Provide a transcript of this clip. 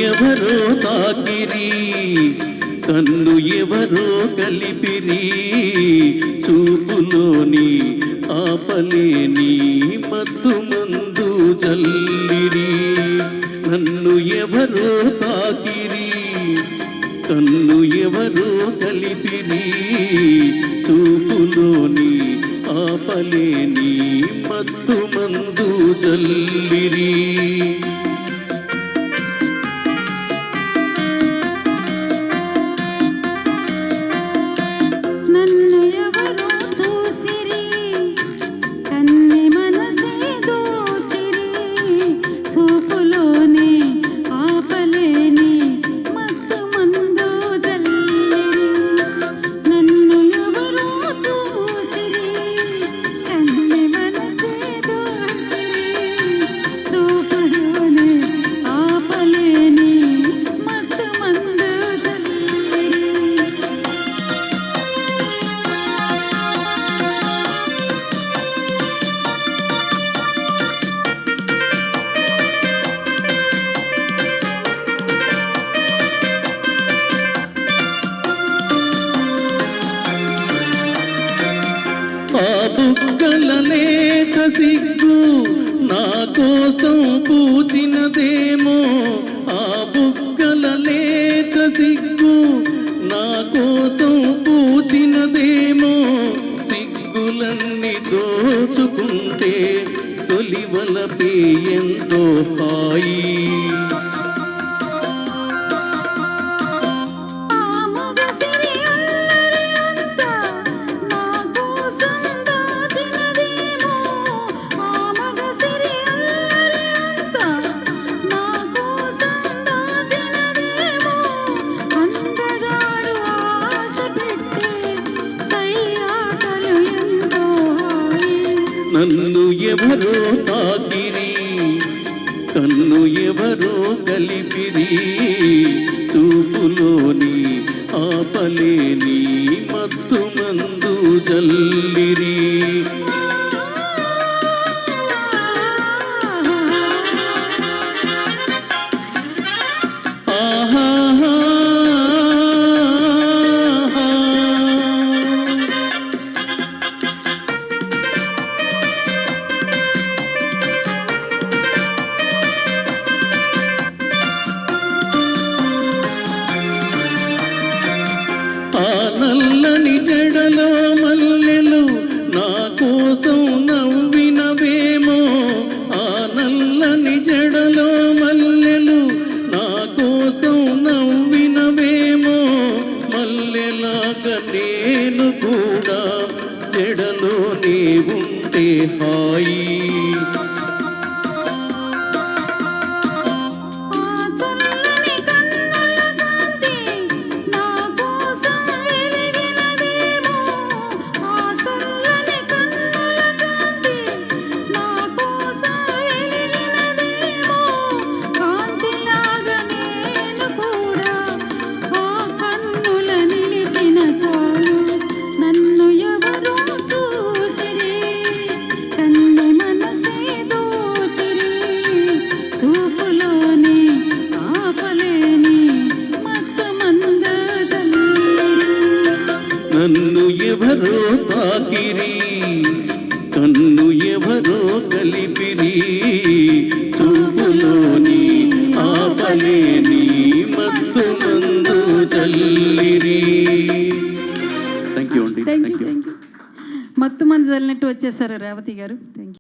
ఎవరో తాకిరి, కన్ను ఎవరో కలిపిరి, చూపులోని ఆపలేని మత్తు మందు జల్లిరి. నన్ను ఎవరో తాకిరి, కన్ను ఎవరో కలిపిరి, చూపులోని ఆపలేని మత్తు మందు జల్లిరి. బుగ్గల లేత సిగ్గు నా కోసం పూచినదేమో, ఆ బుగ్గల లేత సిగ్గు నా కోసం పూచినదేమో. సిగ్గులన్నీ దోచుకుంటే తొలివలపే ఎంతో హాయి. నన్ను ఎవరో తాకిరి, కన్ను ఎవరో కలిపిరి, చూపులోని ఆపలేని మత్తు మందు జల్లిరి. ఆ నల్లని జడలో మల్లెలు నా కోసం నవ్వినవేమో, ఆ నల్లని జడలో మల్లెలు నా కోసం నవ్వినవేమో. మల్లెలాగా నేను కూడా జడలోనే ఉంటే హాయి. నన్ను ఎవరో తాకిరి, కన్ను ఎవరో కలిపిరి, చూపులోని ఆపలేని మత్తు మందు జల్లిరి. థ్యాంక్ యూ అండి. మత్తు మందు జల్లినట్టు వచ్చేసారు రేవతి గారు. Thank you.